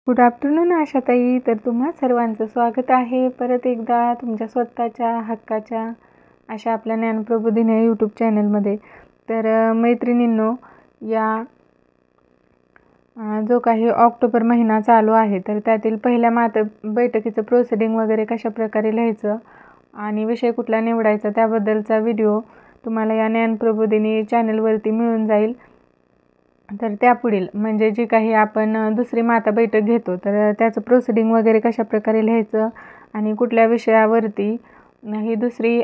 Good afternoon आशाताई. तर तुम्हा सर्वांचं स्वागत आहे परत एकदा तुमच्या स्वतःच्या हक्काच्या अशा आपल्या ज्ञानप्रबोधिनी यूट्यूब चॅनलमध्ये. तर मैत्रिणींनो, या जो काही ऑक्टोबर महिना चालू आहे तर त्यातील पहिल्या बैठकीचं प्रोसिडिंग वगैरे कशा प्रकारे लिहायचं आणि विषय कुठला निवडायचा त्याबद्दलचा व्हिडिओ तुम्हाला या ज्ञानप्रबोधिनी चॅनलवरती मिळून जाईल. तर त्यापुढील म्हणजे जी काही आपण दुसरी माता बैठक घेतो तर त्याचं प्रोसिडिंग वगैरे कशा प्रकारे लिहायचं आणि कुठल्या विषयावरती ही दुसरी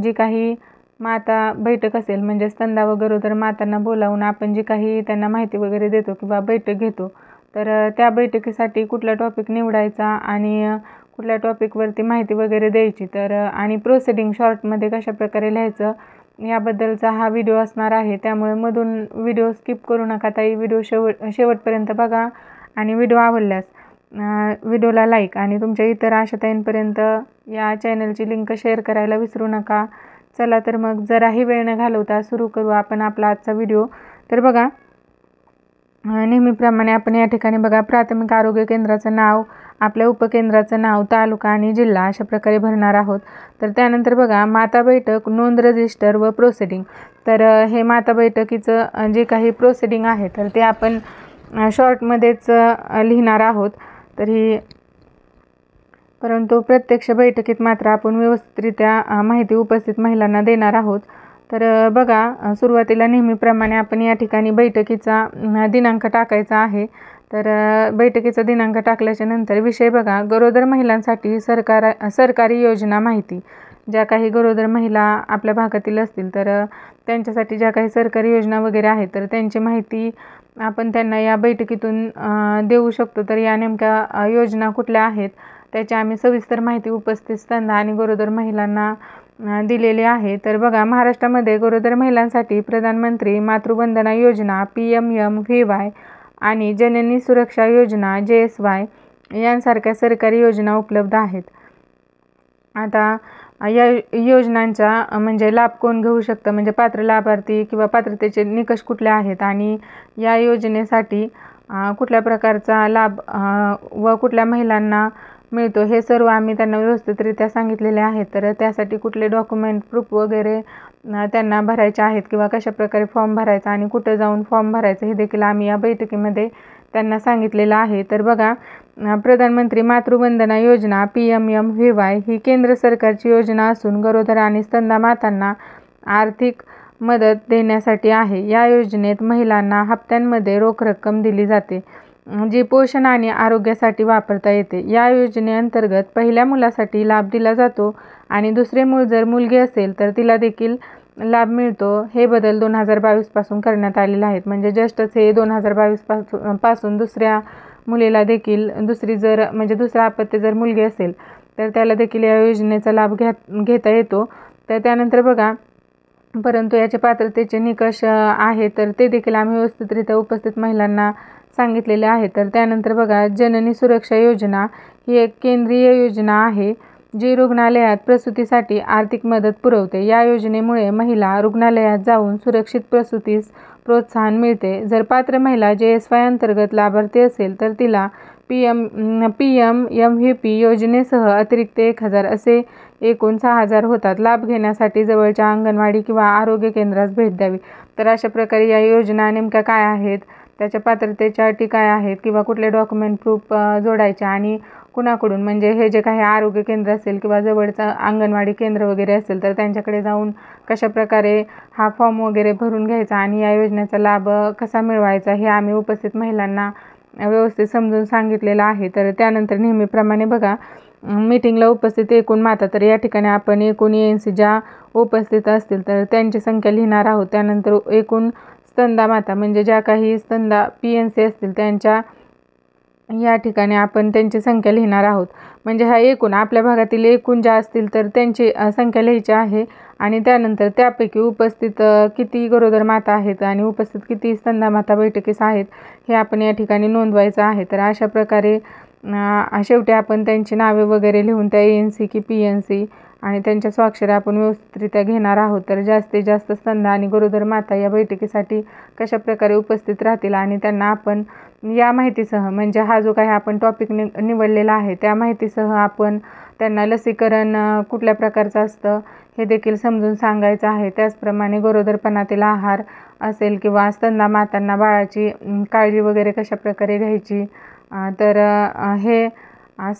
जी काही माता बैठक असेल म्हणजे स्तंदा व गरोदर मातांना बोलावून आपण जी काही त्यांना माहिती वगैरे देतो किंवा बैठक घेतो तर त्या बैठकीसाठी कुठला टॉपिक निवडायचा आणि कुठल्या टॉपिकवरती माहिती वगैरे द्यायची तर आणि प्रोसिडिंग शॉर्टमध्ये कशा प्रकारे लिहायचं याबद्दलचा हा व्हिडिओ असणार आहे. त्यामुळे मधून व्हिडिओ स्किप करू नका ताई. व्हिडिओ शेवटपर्यंत बघा आणि व्हिडिओ आवडल्यास व्हिडिओला लाईक आणि तुमच्या इतर आशाताईंपर्यंत या चॅनलची लिंक शेअर करायला विसरू नका. चला तर मग जराही वेळ न घालवता सुरू करू आपण आपला आजचा व्हिडिओ. तर बघा, नेहमीप्रमाणे आपण या ठिकाणी बघा प्राथमिक आरोग्य केंद्राचं नाव, आपल्या उपकेंद्राचं नाव, तालुका आणि जिल्हा अशा प्रकारे भरणार आहोत. तर त्यानंतर बघा माता बैठक, नोंद, रजिस्टर व प्रोसिडिंग. तर हे माता बैठकीचं जे काही प्रोसिडिंग आहे तर ते आपण शॉर्टमध्येच लिहिणार आहोत. परंतु प्रत्यक्ष बैठकीत मात्र आपण व्यवस्थितरित्या माहिती उपस्थित महिलांना देणार आहोत. तर बघा, सुरुवातीला नेहमीप्रमाणे आपण या ठिकाणी बैठकीचा दिनांक टाकायचा आहे. तर बैठकीचा दिनांक टाकल्याच्या नंतर विषय बघा, गरोदर महिलांसाठी सरकारी योजना माहिती. ज्या काही गरोदर महिला आपल्या भागातील असतील तर त्यांच्यासाठी ज्या काही सरकारी योजना वगैरे आहेत तर त्यांची माहिती आपण त्यांना या बैठकीतून देऊ शकतो. तर या नेमक्या योजना कुठल्या आहेत त्याची आम्ही सविस्तर माहिती उपस्थित स्तंदा आणि गरोदर महिलांना दिलेली आहे. तर बघा, महाराष्ट्रामध्ये गरोदर महिलांसाठी प्रधानमंत्री मातृवंदना योजना PMMVY आणि जननी सुरक्षा योजना JSY यांसारख्या सरकारी योजना उपलब्ध आहेत. आता या योजनांचा म्हणजे लाभ कोण घेऊ शकतं म्हणजे पात्र लाभार्थी किंवा पात्रतेचे निकष कुठले आहेत आणि या योजनेसाठी कुठल्या प्रकारचा लाभ व कुठल्या महिलांना मिळतो हे सर्व आम्ही त्यांना व्यवस्थितरित्या सांगितलेले आहेत. तर त्यासाठी कुठले डॉक्युमेंट प्रूफ वगैरे त्यांना भरायचे आहेत किंवा कशा प्रकारे फॉर्म भरायचा आणि कुठं जाऊन फॉर्म भरायचं हे देखील आम्ही या बैठकीमध्ये त्यांना सांगितलेलं आहे. तर बघा, प्रधानमंत्री मातृवंदना योजना PMMVY ही केंद्र सरकारची योजना असून गरोदर आणि स्तंदा मातांना आर्थिक मदत देण्यासाठी आहे. या योजनेत महिलांना हप्त्यांमध्ये रोख रक्कम दिली जाते जी पोषण आणि आरोग्यासाठी वापरता येते. या योजनेअंतर्गत पहिल्या मुलासाठी लाभ दिला जातो आणि दुसरे मूल जर मुलगी असेल तर तिला देखील लाभ मिळतो. हे बदल 2022 पासून करण्यात आलेले आहेत. म्हणजे जस्टच हे 2022 पासून दुसऱ्या मुलीला देखील दुसरा अपत्य जर मुलगी असेल तर त्याला देखील या योजनेचा लाभ घेता येतो. तर त्यानंतर बघा, परंतु याचे पात्रतेचे निकष आहे तर ते देखील आम्ही व्यवस्थितरित्या उपस्थित महिलांना सांगितलेले आहे. तर त्यानंतर बघा, जननी सुरक्षा योजना ही एक केंद्रीय योजना आहे जी रुग्णालयात प्रसूतीसाठी आर्थिक मदत पुरवते. या योजनेमुळे महिला रुग्णालयात जाऊन सुरक्षित प्रसूतीस प्रोत्साहन मिळते. जर पात्र महिला JSY अंतर्गत लाभार्थी असेल तर तिला PMMVP योजनेसह अतिरिक्त 1000 असे एकूण 6000 होतात. लाभ घेण्यासाठी जवळच्या अंगणवाडी किंवा आरोग्य केंद्रास भेट द्यावी. तर अशा प्रकारे या योजना नेमक्या काय आहेत, त्याच्या पात्रतेच्या अटी काय आहेत किंवा कुठले डॉक्युमेंट प्रूफ जोडायचे आणि कुणाकडून म्हणजे हे जे काही आरोग्य केंद्र असेल किंवा जवळचं अंगणवाडी केंद्र वगैरे असेल तर त्यांच्याकडे जाऊन कशा प्रकारे हा फॉर्म वगैरे भरून घ्यायचा आणि या योजनेचा लाभ कसा मिळवायचा हे आम्ही उपस्थित महिलांना व्यवस्थित समजून सांगितलेलं आहे. तर त्यानंतर नेहमीप्रमाणे बघा, मीटिंगला उपस्थित एकूण माता. तर या ठिकाणी आपण एकूण ANC ज्या उपस्थित असतील तर त्यांची संख्या लिहिणार आहोत. त्यानंतर एकूण स्तंदा माता म्हणजे ज्या काही स्तंदा PNC असतील त्यांच्या या ठिकाणी आपण त्यांची संख्या लिहिणार आहोत. म्हणजे हा एकूण आपल्या भागातील एकूण ज्या असतील तर त्यांची संख्या लिहायची आहे आणि त्यानंतर त्यापैकी उपस्थित किती गरोदर माता आहेत आणि उपस्थित किती स्तंदा माता बैठकीस आहेत हे आपण या ठिकाणी नोंदवायचं आहे. तर अशा प्रकारे शेवटी आपण त्यांची नावे वगैरे लिहून त्या ANC की PNC आणि त्यांच्या स्वाक्षऱ्या आपण व्यवस्थितरित्या घेणार आहोत. तर जास्तीत जास्त स्तंदा आणि गरोदर माता या बैठकीसाठी कशा प्रकारे उपस्थित राहतील आणि त्यांना आपण या माहितीसह म्हणजे हा जो काही आपण टॉपिक निवडलेला आहे त्या माहितीसह आपण त्यांना लसीकरण कुठल्या प्रकारचं असतं हे देखील समजून सांगायचं आहे. त्याचप्रमाणे गरोदरपणातील आहार असेल किंवा स्तनदा मातांना बाळाची काळजी वगैरे कशा प्रकारे घ्यायची, तर हे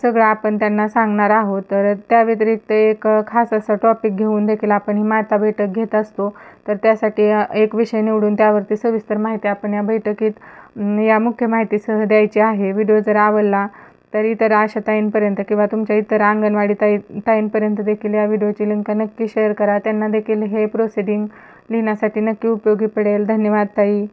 सगळं आपण त्यांना सांगणार आहोत. तर त्या व्यतिरिक्त एक खास असा टॉपिक घेऊन देखील आपण ही माता बैठक घेत असतो. तर त्यासाठी एक विषय निवडून त्यावरती सविस्तर माहिती आपण या बैठकीत या मुख्य माहितीसह द्यायची आहे. व्हिडिओ जर आवडला तर इतर आशाताईंपर्यंत किंवा तुमच्या इतर अंगणवाडी ताईंपर्यंत देखील या व्हिडिओची लिंक नक्की शेअर करा. त्यांना देखील हे प्रोसिडिंग लिहिण्यासाठी नक्की उपयोगी पडेल. धन्यवाद ताई.